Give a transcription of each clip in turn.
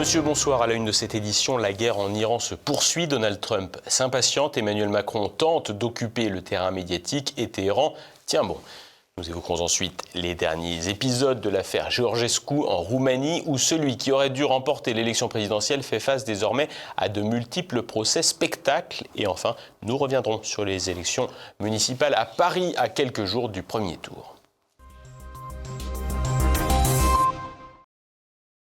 Monsieur, bonsoir. À la une de cette édition, la guerre en Iran se poursuit. Donald Trump s'impatiente. Emmanuel Macron tente d'occuper le terrain médiatique et Téhéran tient bon. Nous évoquerons ensuite les derniers épisodes de l'affaire Georgescu en Roumanie, où celui qui aurait dû remporter l'élection présidentielle fait face désormais à de multiples procès spectacles. Et enfin, nous reviendrons sur les élections municipales à Paris à quelques jours du premier tour.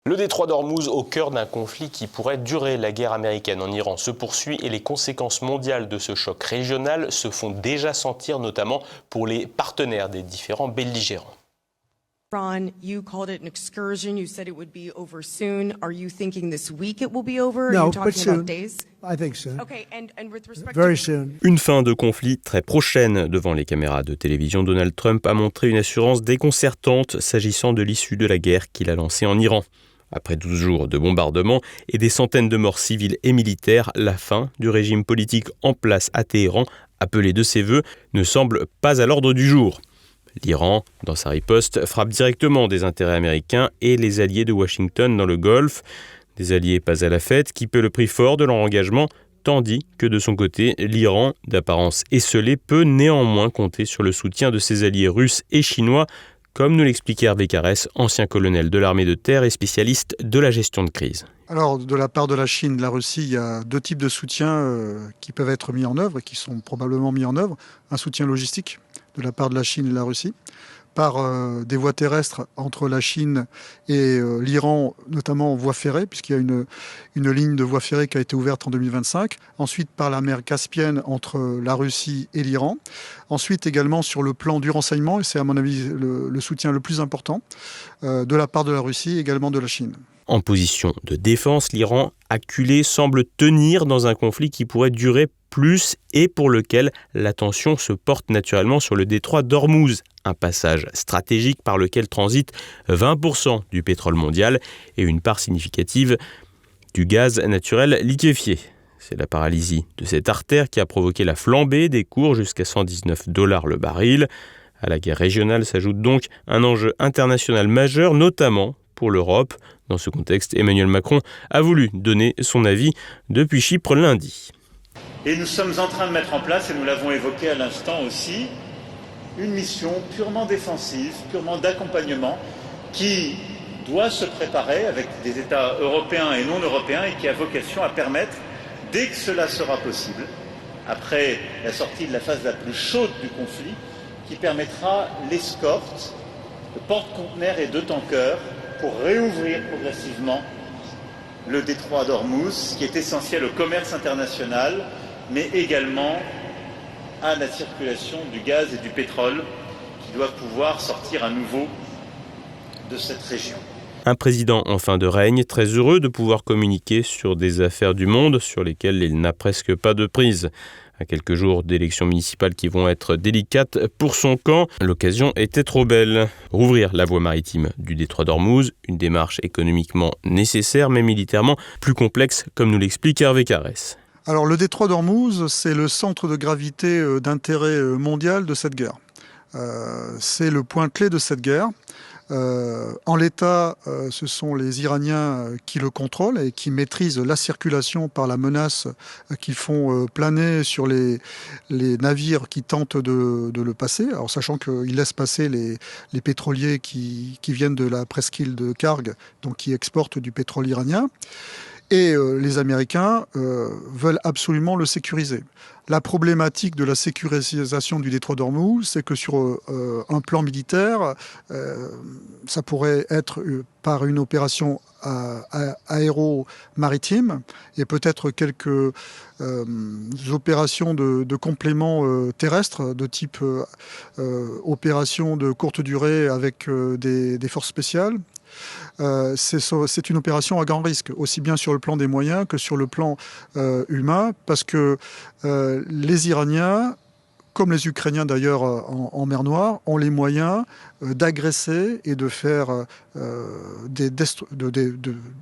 Le détroit d'Ormuz au cœur d'un conflit qui pourrait durer. La guerre américaine en Iran se poursuit et les conséquences mondiales de ce choc régional se font déjà sentir, notamment pour les partenaires des différents belligérants. Ron, you called it an excursion. You said it would be over soon. Are you thinking this week it will be over? No, Are you but talking soon. about days? I think so. Okay, and with respect Very to... soon. Une fin de conflit très prochaine. Devant les caméras de télévision, Donald Trump a montré une assurance déconcertante s'agissant de l'issue de la guerre qu'il a lancée en Iran. Après 12 jours de bombardements et des centaines de morts civiles et militaires, la fin du régime politique en place à Téhéran, appelé de ses vœux, ne semble pas à l'ordre du jour. L'Iran, dans sa riposte, frappe directement des intérêts américains et les alliés de Washington dans le Golfe. Des alliés pas à la fête qui paient le prix fort de leur engagement, tandis que de son côté, l'Iran, d'apparence esseulée, peut néanmoins compter sur le soutien de ses alliés russes et chinois, comme nous l'expliquait Hervé Carès, ancien colonel de l'armée de terre et spécialiste de la gestion de crise. Alors, de la part de la Chine, de la Russie, il y a deux types de soutien qui peuvent être mis en œuvre et qui sont probablement mis en œuvre. Un soutien logistique de la part de la Chine et de la Russie, par des voies terrestres entre la Chine et l'Iran, notamment en voie ferrée, puisqu'il y a une ligne de voie ferrée qui a été ouverte en 2025. Ensuite, par la mer Caspienne entre la Russie et l'Iran. Ensuite, également sur le plan du renseignement, et c'est à mon avis le soutien le plus important, de la part de la Russie et également de la Chine. En position de défense, l'Iran, acculé, semble tenir dans un conflit qui pourrait durer plus et pour lequel l'attention se porte naturellement sur le détroit d'Ormuz, un passage stratégique par lequel transitent 20% du pétrole mondial et une part significative du gaz naturel liquéfié. C'est la paralysie de cette artère qui a provoqué la flambée des cours jusqu'à $119 le baril. À la guerre régionale s'ajoute donc un enjeu international majeur, notamment pour l'Europe. Dans ce contexte, Emmanuel Macron a voulu donner son avis depuis Chypre lundi. Et nous sommes en train de mettre en place, et nous l'avons évoqué à l'instant aussi, une mission purement défensive, purement d'accompagnement, qui doit se préparer avec des États européens et non européens et qui a vocation à permettre, dès que cela sera possible, après la sortie de la phase la plus chaude du conflit, qui permettra l'escorte de porte-conteneurs et de tankers pour réouvrir progressivement le détroit d'Ormuz, qui est essentiel au commerce international, mais également à la circulation du gaz et du pétrole qui doivent pouvoir sortir à nouveau de cette région. Un président en fin de règne, très heureux de pouvoir communiquer sur des affaires du monde sur lesquelles il n'a presque pas de prise. À quelques jours d'élections municipales qui vont être délicates pour son camp, l'occasion était trop belle. Rouvrir la voie maritime du détroit d'Ormuz, une démarche économiquement nécessaire mais militairement plus complexe, comme nous l'explique Hervé Carès. Alors, le détroit d'Ormuz, c'est le centre de gravité d'intérêt mondial de cette guerre. C'est le point clé de cette guerre. En l'état, ce sont les Iraniens qui le contrôlent et qui maîtrisent la circulation par la menace qu'ils font planer sur les navires qui tentent de le passer. Alors, sachant qu'ils laissent passer les pétroliers qui viennent de la presqu'île de Karg, donc qui exportent du pétrole iranien. Et les Américains veulent absolument le sécuriser. La problématique de la sécurisation du détroit d'Ormuz, c'est que sur un plan militaire, ça pourrait être par une opération aéro-maritime et peut-être quelques opérations de complément terrestre de type opération de courte durée avec des forces spéciales. C'est une opération à grand risque, aussi bien sur le plan des moyens que sur le plan humain, parce que les Iraniens, comme les Ukrainiens d'ailleurs en mer Noire, ont les moyens d'agresser et de faire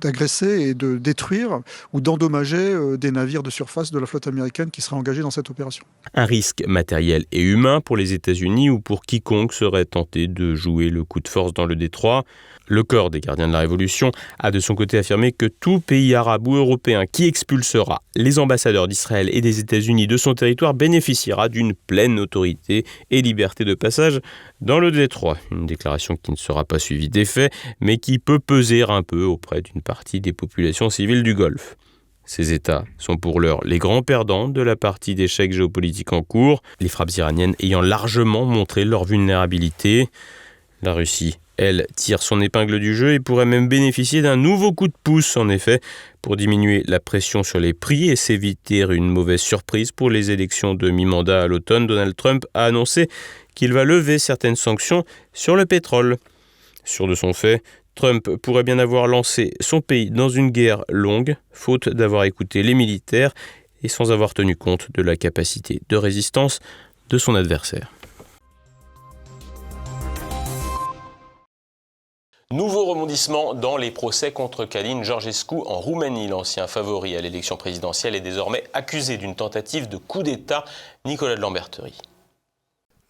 d'agresser et de détruire ou d'endommager des navires de surface de la flotte américaine qui seraient engagés dans cette opération. Un risque matériel et humain pour les États-Unis ou pour quiconque serait tenté de jouer le coup de force dans le détroit. Le corps des gardiens de la Révolution a de son côté affirmé que tout pays arabe ou européen qui expulsera les ambassadeurs d'Israël et des États-Unis de son territoire bénéficiera d'une pleine autorité et liberté de passage dans le détroit. Une déclaration qui ne sera pas suivie d'effet, mais qui peut peser un peu auprès d'une partie des populations civiles du Golfe. Ces États sont pour l'heure les grands perdants de la partie d'échecs géopolitiques en cours, les frappes iraniennes ayant largement montré leur vulnérabilité. La Russie, elle, tire son épingle du jeu et pourrait même bénéficier d'un nouveau coup de pouce, en effet, pour diminuer la pression sur les prix et s'éviter une mauvaise surprise pour les élections de mi-mandat à l'automne. Donald Trump a annoncé qu'il va lever certaines sanctions sur le pétrole. Sûr de son fait, Trump pourrait bien avoir lancé son pays dans une guerre longue, faute d'avoir écouté les militaires et sans avoir tenu compte de la capacité de résistance de son adversaire. Nouveau rebondissement dans les procès contre Călin Georgescu en Roumanie. L'ancien favori à l'élection présidentielle est désormais accusé d'une tentative de coup d'État. Nicolas de Lamberterie.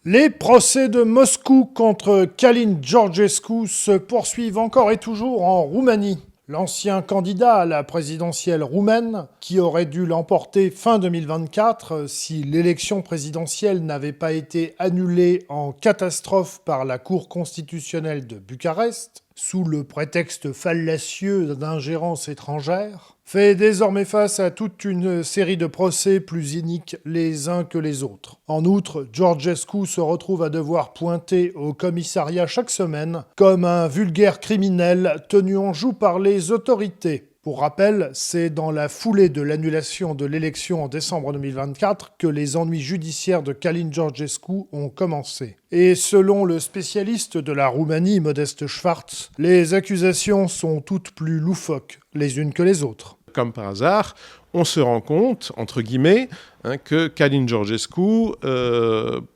Les procès de Moscou contre Călin Georgescu se poursuivent encore et toujours en Roumanie. L'ancien candidat à la présidentielle roumaine, qui aurait dû l'emporter fin 2024 si l'élection présidentielle n'avait pas été annulée en catastrophe par la Cour constitutionnelle de Bucarest, sous le prétexte fallacieux d'ingérence étrangère, fait désormais face à toute une série de procès plus iniques les uns que les autres. En outre, Georgescu se retrouve à devoir pointer au commissariat chaque semaine comme un vulgaire criminel tenu en joue par les autorités. Pour rappel, c'est dans la foulée de l'annulation de l'élection en décembre 2024 que les ennuis judiciaires de Călin Georgescu ont commencé. Et selon le spécialiste de la Roumanie, Modeste Schwartz, les accusations sont toutes plus loufoques les unes que les autres. Comme par hasard, on se rend compte, entre guillemets, que Călin Georgescu,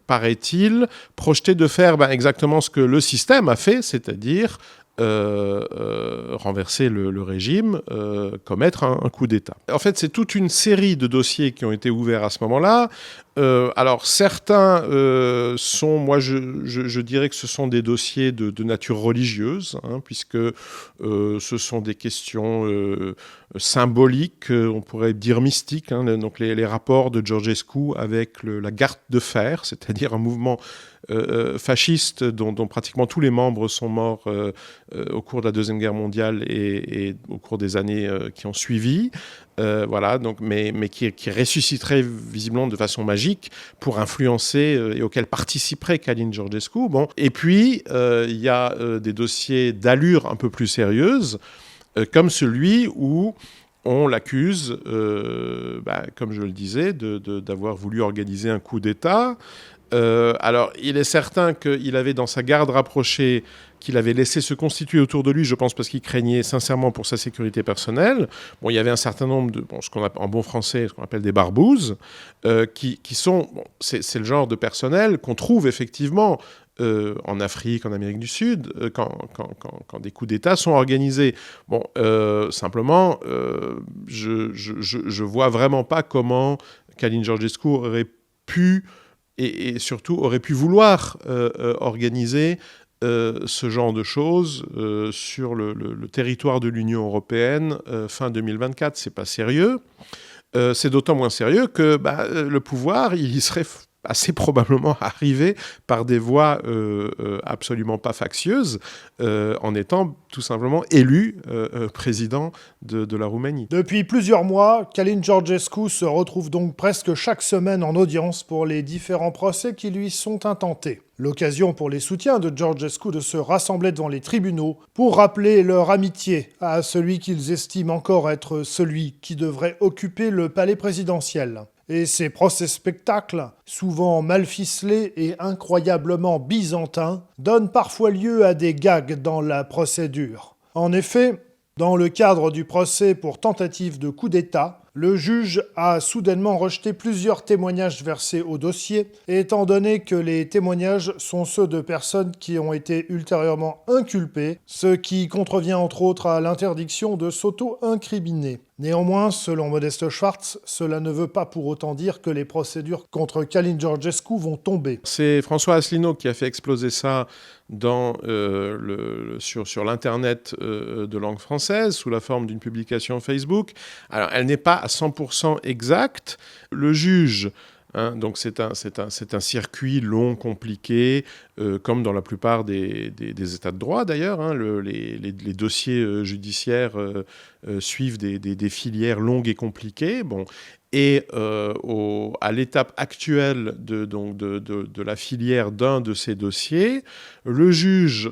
paraît-il, projetait de faire exactement ce que le système a fait, c'est-à-dire renverser le régime, commettre un coup d'État. En fait, c'est toute une série de dossiers qui ont été ouverts à ce moment-là. Alors, certains sont, moi je dirais que ce sont des dossiers de nature religieuse, puisque ce sont des questions symboliques, on pourrait dire mystiques, donc les rapports de Georgescu avec la Garde de Fer, c'est-à-dire un mouvement fasciste dont pratiquement tous les membres sont morts au cours de la Deuxième Guerre mondiale et au cours des années qui ont suivi. Voilà, donc, mais qui ressusciterait visiblement de façon magique pour influencer et auquel participerait Călin Georgescu. Bon. Et puis, il y a des dossiers d'allure un peu plus sérieuse, comme celui où on l'accuse, comme je le disais, d'avoir voulu organiser un coup d'État. Alors, il est certain qu'il avait dans sa garde rapprochée, qu'il avait laissé se constituer autour de lui, je pense parce qu'il craignait sincèrement pour sa sécurité personnelle. Bon, il y avait un certain nombre de, ce qu'on appelle en bon français, ce qu'on appelle des barbouzes, qui sont, c'est le genre de personnel qu'on trouve effectivement en Afrique, en Amérique du Sud, quand des coups d'État sont organisés. Bon, simplement, je vois vraiment pas comment Călin Georgescu aurait pu et surtout aurait pu vouloir organiser ce genre de choses sur le territoire de l'Union européenne fin 2024. C'est pas sérieux. C'est d'autant moins sérieux que le pouvoir, il y serait assez probablement arrivé par des voies absolument pas factieuses, en étant tout simplement élu président de la Roumanie. Depuis plusieurs mois, Călin Georgescu se retrouve donc presque chaque semaine en audience pour les différents procès qui lui sont intentés. L'occasion pour les soutiens de Georgescu de se rassembler devant les tribunaux pour rappeler leur amitié à celui qu'ils estiment encore être celui qui devrait occuper le palais présidentiel. Et ces procès-spectacles, souvent mal ficelés et incroyablement byzantins, donnent parfois lieu à des gags dans la procédure. En effet, dans le cadre du procès pour tentative de coup d'État, Le juge a soudainement rejeté plusieurs témoignages versés au dossier, étant donné que les témoignages sont ceux de personnes qui ont été ultérieurement inculpées, ce qui contrevient entre autres à l'interdiction de s'auto-incriminer. Néanmoins, selon Modeste Schwartz, cela ne veut pas pour autant dire que les procédures contre Călin Georgescu vont tomber. C'est François Asselineau qui a fait exploser ça sur l'Internet de langue française, sous la forme d'une publication Facebook. Alors, elle n'est pas à 100% exacte. Le juge... donc c'est un circuit long, compliqué, comme dans la plupart des États de droit d'ailleurs. Les dossiers judiciaires suivent des filières longues et compliquées. Bon. Et à l'étape actuelle de la filière d'un de ces dossiers, le juge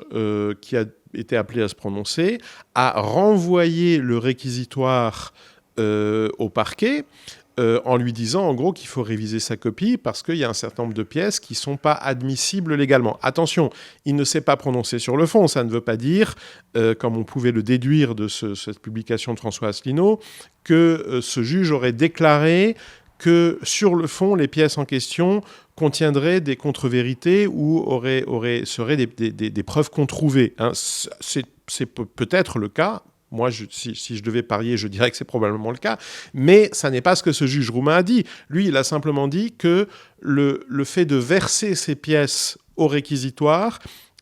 qui a été appelé à se prononcer a renvoyé le réquisitoire au parquet, en lui disant en gros qu'il faut réviser sa copie parce qu'il y a un certain nombre de pièces qui ne sont pas admissibles légalement. Attention, il ne s'est pas prononcé sur le fond, ça ne veut pas dire, comme on pouvait le déduire de cette publication de François Asselineau, que ce juge aurait déclaré que sur le fond, les pièces en question contiendraient des contre-vérités ou seraient des preuves controuvées. C'est peut-être le cas. Moi, si je devais parier, je dirais que c'est probablement le cas. Mais ça n'est pas ce que ce juge roumain a dit. Lui, il a simplement dit que le fait de verser ces pièces au réquisitoire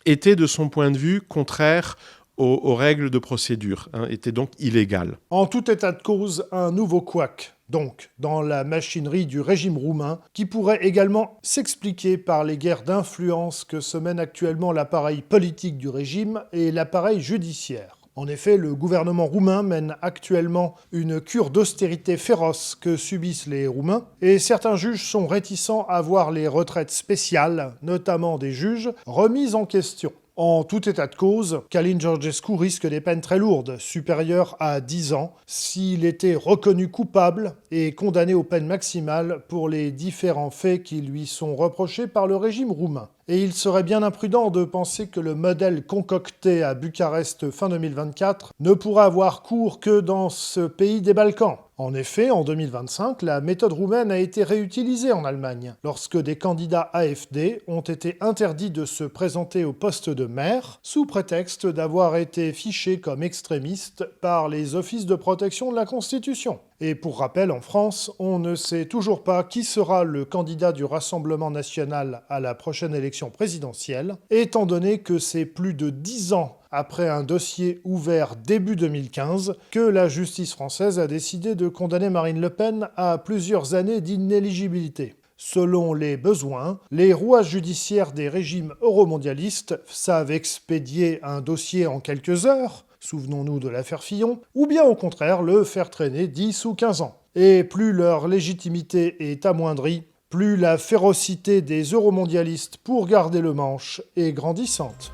était, de son point de vue, contraire aux règles de procédure, était donc illégal. En tout état de cause, un nouveau couac, donc, dans la machinerie du régime roumain, qui pourrait également s'expliquer par les guerres d'influence que se mènent actuellement l'appareil politique du régime et l'appareil judiciaire. En effet, le gouvernement roumain mène actuellement une cure d'austérité féroce que subissent les Roumains, et certains juges sont réticents à voir les retraites spéciales, notamment des juges, remises en question. En tout état de cause, Călin Georgescu risque des peines très lourdes, supérieures à 10 ans, s'il était reconnu coupable et condamné aux peines maximales pour les différents faits qui lui sont reprochés par le régime roumain. Et il serait bien imprudent de penser que le modèle concocté à Bucarest fin 2024 ne pourra avoir cours que dans ce pays des Balkans. En effet, en 2025, la méthode roumaine a été réutilisée en Allemagne, lorsque des candidats AfD ont été interdits de se présenter au poste de maire, sous prétexte d'avoir été fichés comme extrémistes par les offices de protection de la Constitution. Et pour rappel, en France, on ne sait toujours pas qui sera le candidat du Rassemblement national à la prochaine élection présidentielle, étant donné que c'est plus de 10 ans après un dossier ouvert début 2015 que la justice française a décidé de condamner Marine Le Pen à plusieurs années d'inéligibilité. Selon les besoins, les rouages judiciaires des régimes euromondialistes savent expédier un dossier en quelques heures, souvenons-nous de l'affaire Fillon, ou bien au contraire le faire traîner 10 ou 15 ans. Et plus leur légitimité est amoindrie, plus la férocité des euromondialistes pour garder le manche est grandissante.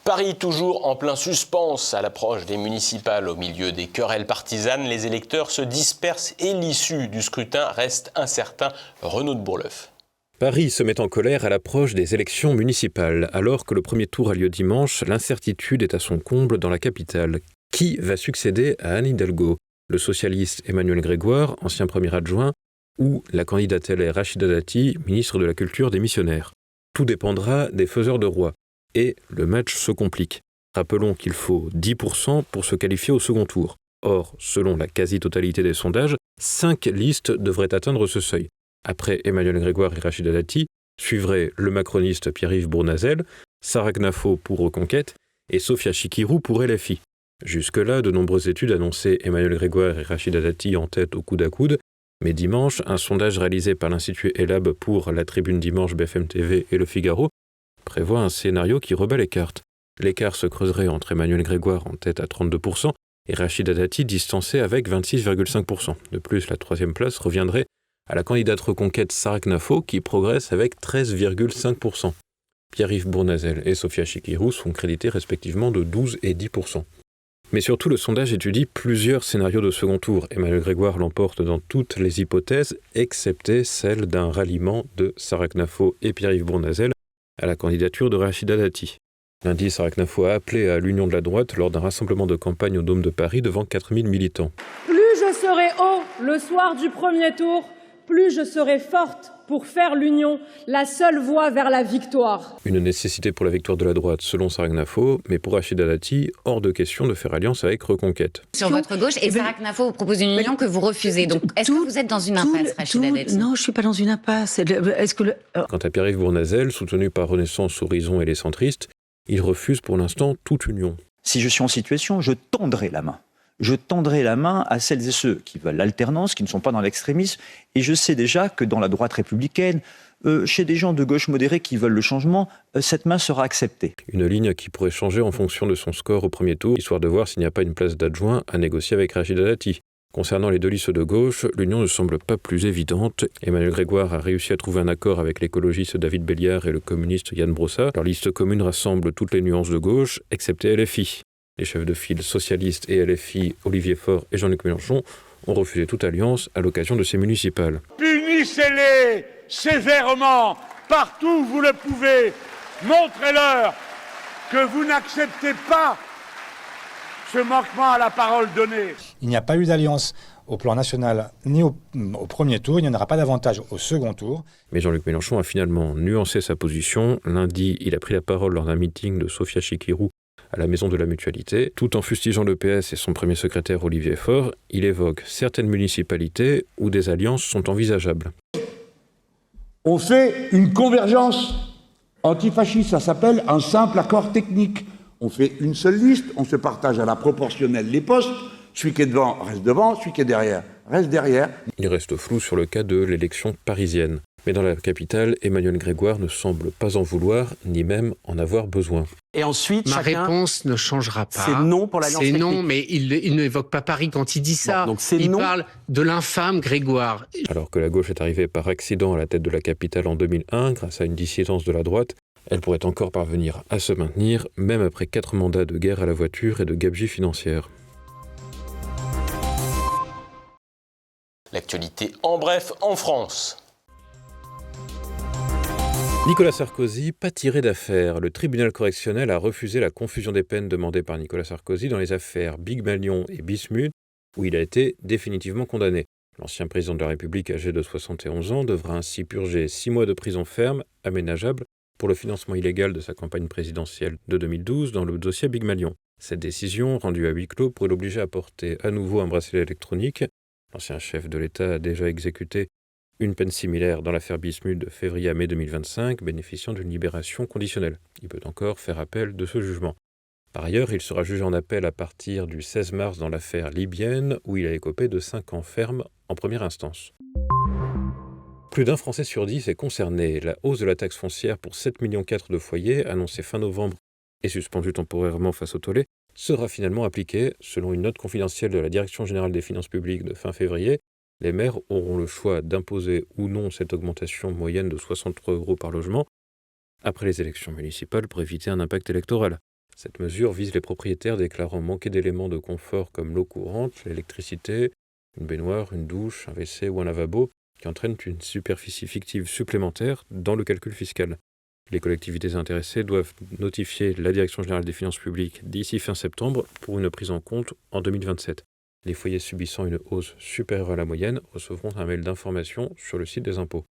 Paris toujours en plein suspense à l'approche des municipales. Au milieu des querelles partisanes, les électeurs se dispersent et l'issue du scrutin reste incertain. Renaud de Bourleuf. Paris se met en colère à l'approche des élections municipales. Alors que le premier tour a lieu dimanche, l'incertitude est à son comble dans la capitale. Qui va succéder à Anne Hidalgo ? Le socialiste Emmanuel Grégoire, ancien premier adjoint, ou la candidate LR Rachida Dati, ministre de la Culture démissionnaire. Tout dépendra des faiseurs de roi. Et le match se complique. Rappelons qu'il faut 10% pour se qualifier au second tour. Or, selon la quasi-totalité des sondages, 5 listes devraient atteindre ce seuil. Après Emmanuel Grégoire et Rachida Dati, suivraient le macroniste Pierre-Yves Bournazel, Sarah Knafo pour Reconquête et Sofia Chikirou pour LFI. Jusque-là, de nombreuses études annonçaient Emmanuel Grégoire et Rachida Dati en tête au coude à coude, mais dimanche, un sondage réalisé par l'Institut Elab pour la Tribune Dimanche, BFM TV et Le Figaro prévoit un scénario qui rebat les cartes. L'écart se creuserait entre Emmanuel Grégoire en tête à 32% et Rachida Dati distancée avec 26,5%. De plus, la troisième place reviendrait à la candidate Reconquête Sarah Knafo qui progresse avec 13,5%. Pierre-Yves Bournazel et Sofia Chikirou sont crédités respectivement de 12 et 10%. Mais surtout, le sondage étudie plusieurs scénarios de second tour. Emmanuel Grégoire l'emporte dans toutes les hypothèses, excepté celle d'un ralliement de Sarah Knafo et Pierre-Yves Bournazel à la candidature de Rachida Dati. Lundi, Sarah Knafo a appelé à l'union de la droite lors d'un rassemblement de campagne au Dôme de Paris devant 4000 militants. Plus je serai haut le soir du premier tour, plus je serai forte pour faire l'union, la seule voie vers la victoire. Une nécessité pour la victoire de la droite, selon Sarah Knafo, mais pour Rachida Dati, hors de question de faire alliance avec Reconquête. Sur votre gauche, et Sarah Knafo vous propose une union que vous refusez. Donc, est-ce que vous êtes dans une impasse, Rachida Dati ? Non, je ne suis pas dans une impasse. Quant à Pierre-Yves Bournazel, soutenu par Renaissance, Horizon et les centristes, il refuse pour l'instant toute union. Si je suis en situation, je tendrai la main. Je tendrai la main à celles et ceux qui veulent l'alternance, qui ne sont pas dans l'extrémisme. Et je sais déjà que dans la droite républicaine, chez des gens de gauche modérée qui veulent le changement, cette main sera acceptée. Une ligne qui pourrait changer en fonction de son score au premier tour, histoire de voir s'il n'y a pas une place d'adjoint à négocier avec Rachida Dati. Concernant les deux listes de gauche, l'union ne semble pas plus évidente. Emmanuel Grégoire a réussi à trouver un accord avec l'écologiste David Béliard et le communiste Yann Brossat. Leur liste commune rassemble toutes les nuances de gauche, excepté LFI. Les chefs de file socialistes et LFI, Olivier Faure et Jean-Luc Mélenchon, ont refusé toute alliance à l'occasion de ces municipales. Punissez-les sévèrement, partout où vous le pouvez. Montrez-leur que vous n'acceptez pas ce manquement à la parole donnée. Il n'y a pas eu d'alliance au plan national ni au premier tour, il n'y en aura pas davantage au second tour. Mais Jean-Luc Mélenchon a finalement nuancé sa position. Lundi, il a pris la parole lors d'un meeting de Sophia Chikirou à la Maison de la Mutualité. Tout en fustigeant le PS et son premier secrétaire Olivier Faure, il évoque certaines municipalités où des alliances sont envisageables. On fait une convergence antifasciste, ça s'appelle un simple accord technique. On fait une seule liste, on se partage à la proportionnelle les postes. Celui qui est devant reste devant, celui qui est derrière reste derrière. Il reste flou sur le cas de l'élection parisienne. Mais dans la capitale, Emmanuel Grégoire ne semble pas en vouloir, ni même en avoir besoin. Et ensuite, ma réponse ne changera pas. C'est non pour l'alliance technique. C'est non, mais il n'évoque pas Paris quand il dit ça. Bon, donc il parle de l'infâme Grégoire. Alors que la gauche est arrivée par accident à la tête de la capitale en 2001, grâce à une dissidence de la droite, elle pourrait encore parvenir à se maintenir, même après 4 mandats de guerre à la voiture et de gabegie financière. L'actualité en bref en France. Nicolas Sarkozy, pas tiré d'affaire. Le tribunal correctionnel a refusé la confusion des peines demandée par Nicolas Sarkozy dans les affaires Big Malion et Bismuth, où il a été définitivement condamné. L'ancien président de la République, âgé de 71 ans, devra ainsi purger 6 mois de prison ferme, aménageable, pour le financement illégal de sa campagne présidentielle de 2012 dans le dossier Big Malion. Cette décision, rendue à huis clos, pourrait l'obliger à porter à nouveau un bracelet électronique. L'ancien chef de l'État a déjà exécuté une peine similaire dans l'affaire Bismuth de février à mai 2025, bénéficiant d'une libération conditionnelle. Il peut encore faire appel de ce jugement. Par ailleurs, il sera jugé en appel à partir du 16 mars dans l'affaire libyenne, où il a écopé de 5 ans ferme en première instance. Plus d'un Français sur 10 est concerné. La hausse de la taxe foncière pour 7,4 millions de foyers, annoncée fin novembre et suspendue temporairement face au tollé, sera finalement appliquée. Selon une note confidentielle de la Direction générale des finances publiques de fin février, les maires auront le choix d'imposer ou non cette augmentation moyenne de 63 € par logement après les élections municipales pour éviter un impact électoral. Cette mesure vise les propriétaires déclarant manquer d'éléments de confort comme l'eau courante, l'électricité, une baignoire, une douche, un WC ou un lavabo, qui entraînent une superficie fictive supplémentaire dans le calcul fiscal. Les collectivités intéressées doivent notifier la Direction générale des finances publiques d'ici fin septembre pour une prise en compte en 2027. Les foyers subissant une hausse supérieure à la moyenne recevront un mail d'information sur le site des impôts.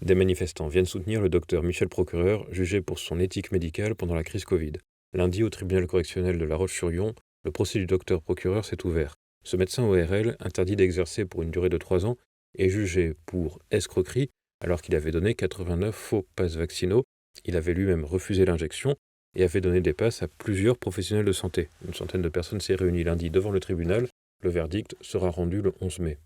Des manifestants viennent soutenir le docteur Michel Procureur, jugé pour son éthique médicale pendant la crise Covid. Lundi, au tribunal correctionnel de La Roche-sur-Yon, le procès du docteur Procureur s'est ouvert. Ce médecin ORL, interdit d'exercer pour une durée de 3 ans, est jugé pour escroquerie alors qu'il avait donné 89 faux passes vaccinaux. Il avait lui-même refusé l'injection et avait donné des passes à plusieurs professionnels de santé. Une centaine de personnes s'est réunie lundi devant le tribunal. Le verdict sera rendu le 11 mai.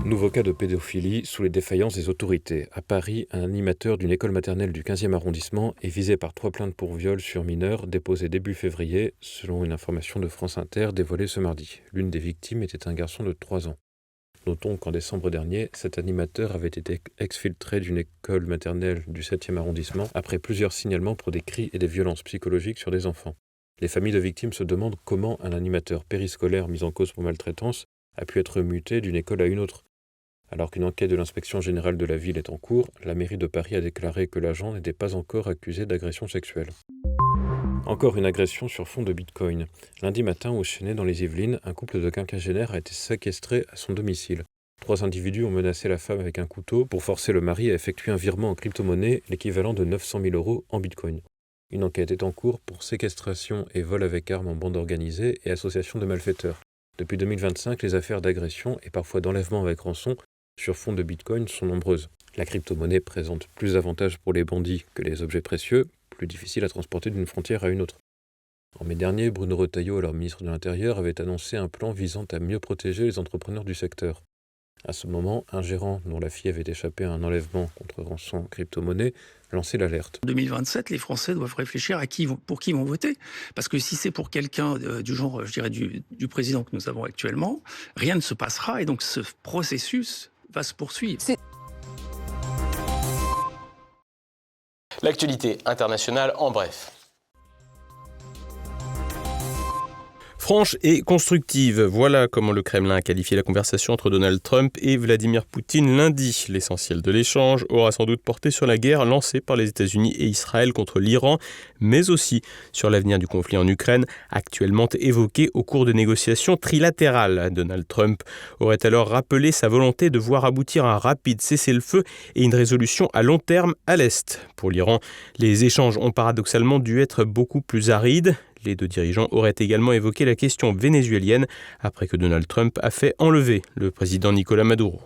Nouveau cas de pédophilie sous les défaillances des autorités. À Paris, un animateur d'une école maternelle du 15e arrondissement est visé par 3 plaintes pour viol sur mineurs déposées début février, selon une information de France Inter dévoilée ce mardi. L'une des victimes était un garçon de 3 ans. Notons qu'en décembre dernier, cet animateur avait été exfiltré d'une école maternelle du 7e arrondissement après plusieurs signalements pour des cris et des violences psychologiques sur des enfants. Les familles de victimes se demandent comment un animateur périscolaire mis en cause pour maltraitance a pu être muté d'une école à une autre, Alors qu'une enquête de l'inspection générale de la ville est en cours, la mairie de Paris a déclaré que l'agent n'était pas encore accusé d'agression sexuelle. Encore une agression sur fond de bitcoin. Lundi matin, au Chesnay, dans les Yvelines, un couple de quinquagénaires a été séquestré à son domicile. 3 individus ont menacé la femme avec un couteau pour forcer le mari à effectuer un virement en crypto-monnaie, l'équivalent de 900 000 € en bitcoin. Une enquête est en cours pour séquestration et vol avec arme en bande organisée et association de malfaiteurs. Depuis 2025, les affaires d'agression et parfois d'enlèvement avec rançon sur fond de bitcoin sont nombreuses. La crypto-monnaie présente plus d'avantages pour les bandits que les objets précieux, plus difficiles à transporter d'une frontière à une autre. En mai dernier, Bruno Retailleau, alors ministre de l'Intérieur, avait annoncé un plan visant à mieux protéger les entrepreneurs du secteur. À ce moment, un gérant dont la fille avait échappé à un enlèvement contre rançon crypto-monnaie lançait l'alerte. En 2027, les Français doivent réfléchir pour qui ils vont voter. Parce que si c'est pour quelqu'un du genre, je dirais, du président que nous avons actuellement, rien ne se passera et donc ce processus va se poursuivre. L'actualité internationale en bref. Franche et constructive, voilà comment le Kremlin a qualifié la conversation entre Donald Trump et Vladimir Poutine lundi. L'essentiel de l'échange aura sans doute porté sur la guerre lancée par les États-Unis et Israël contre l'Iran, mais aussi sur l'avenir du conflit en Ukraine, actuellement évoqué au cours de négociations trilatérales. Donald Trump aurait alors rappelé sa volonté de voir aboutir un rapide cessez-le-feu et une résolution à long terme à l'Est. Pour l'Iran, les échanges ont paradoxalement dû être beaucoup plus arides. Les deux dirigeants auraient également évoqué la question vénézuélienne après que Donald Trump a fait enlever le président Nicolás Maduro.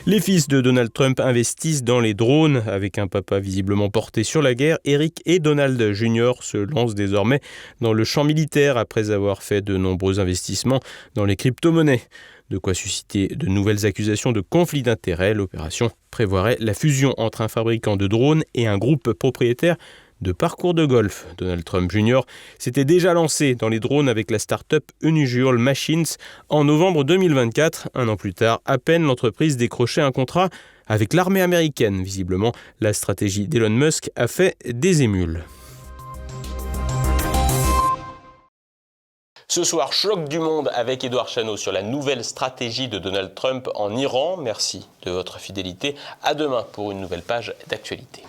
Les fils de Donald Trump investissent dans les drones. Avec un papa visiblement porté sur la guerre, Eric et Donald Jr. se lancent désormais dans le champ militaire après avoir fait de nombreux investissements dans les crypto-monnaies. De quoi susciter de nouvelles accusations de conflit d'intérêts. L'opération prévoirait la fusion entre un fabricant de drones et un groupe propriétaire de parcours de golf. Donald Trump Jr. s'était déjà lancé dans les drones avec la start-up Unusual Machines en novembre 2024. Un an plus tard, à peine l'entreprise décrochait un contrat avec l'armée américaine. Visiblement, la stratégie d'Elon Musk a fait des émules. Ce soir, choc du monde avec Édouard Chano sur la nouvelle stratégie de Donald Trump en Iran. Merci de votre fidélité. À demain pour une nouvelle page d'actualité.